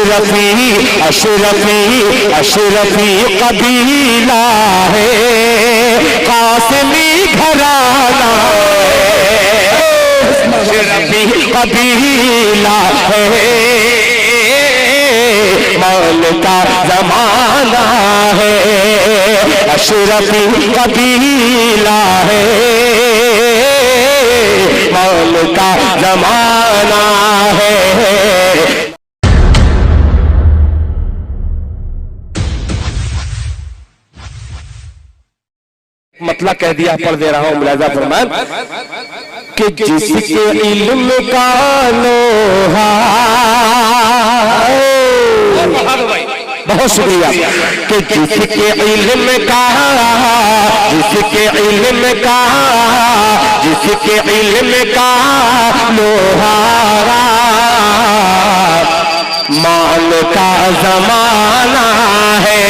अशरफी अशरफी अशरफी कबीला है, कासिमी घराना अशरफी कबीला है, मौल का जमाना है, अशरफी कबीला है, मौल का जमाना है। मतलब कह दिया, पढ़ दे रहा हूं, मुलाजा फरमान कि जिसके इल्म का लोहा, बहुत शुक्रिया, कि जिसके इल्म का, जिसके इल्म का, जिसके इल्म का लोहा मान का जमाना है,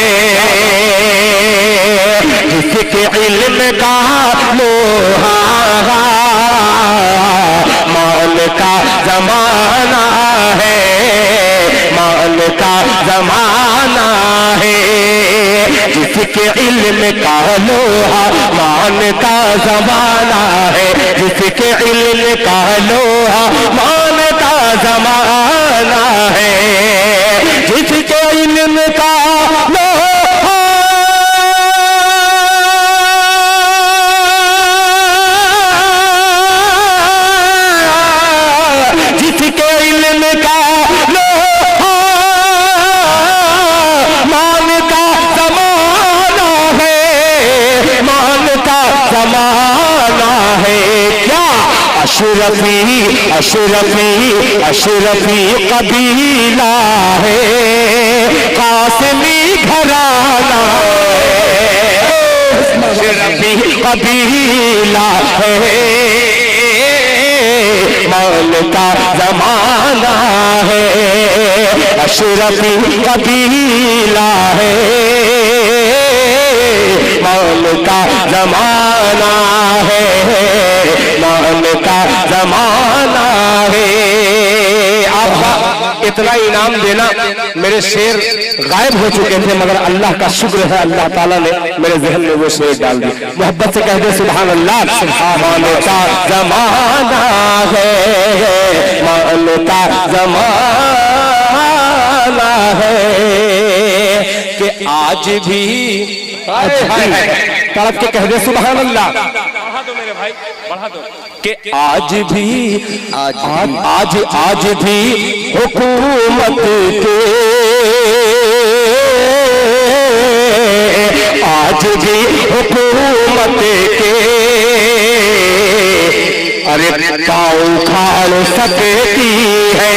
जिसके इल्म का लोहा मान का जमाना है, मान का जमाना है, जिसके इल्म का लोहा मान का जमाना है, जिसके इल्म का लोहा मान का जमाना है, जिसके इल्म का लोहा, जिसके इल्म का लोहा मान का जमाना है, मान का जमाना है। क्या अशरफी अशरफी अशरफी कबीला है, कासिमी घराना अशरफी कबीला है, मौल का जमाना है, अशरफी कबीला है, मौल का जमाना है, मौल का जमाना है। आपका इतना इनाम देना, मेरे शेर गायब हो चुके थे, मगर अल्लाह का शुक्र है, अल्लाह ताला ने मेरे जहन में वो शेर डाल दिया। मोहब्बत से कह दे सुभान अल्लाह। मौल का जमाना है, मौल का जमाना है, कि आज भी तड़प के कह दे सुभान अल्लाह। बढ़ा दो मेरे भाई, बढ़ा दो, कि आज भी आज भी हुकूमत के, आज भी हुकूमत के, अरे पाँव उखाड़ सकती है,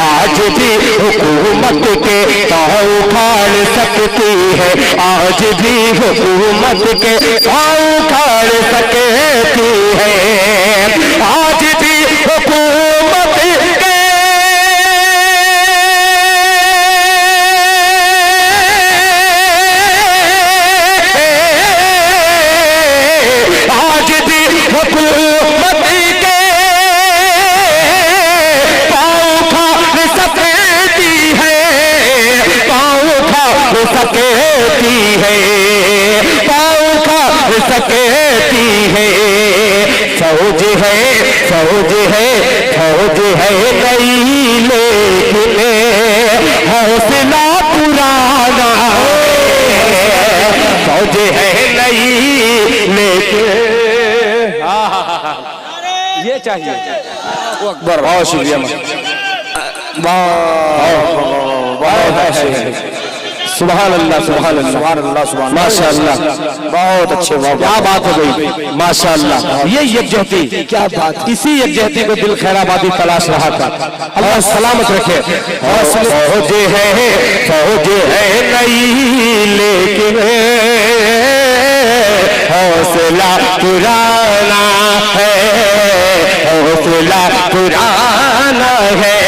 आज भी हुकूमत के पाँव उखाड़ सकती है, आज भी हुकूमत के पाँव उखाड़ सकती है, आज भी हुकूमत के, आज भी हुकूमत के पाँव उखाड़ सकती है, पाँव उखाड़ सकती है, पाँव उखाड़ सकती है। फौज है फौज है फौज है नई, लेकिन हौसला पुराना, फौज है नई लेकिन, ये चाहिए। अकबर, बहुत शुक्रिया, सुभान अल्लाह सुभान अल्लाह सुभान अल्लाह सुभान, माशाअल्लाह, बहुत अच्छे, क्या बात हो गई, माशाअल्लाह। ये यकजहती, क्या बात, इसी यकजहती को दिल खैराबादी तलाश रहा था। अल्लाह सलामत रखे। फौज है नई लेकिन हौसला पुराना है, हौसला पुराना है,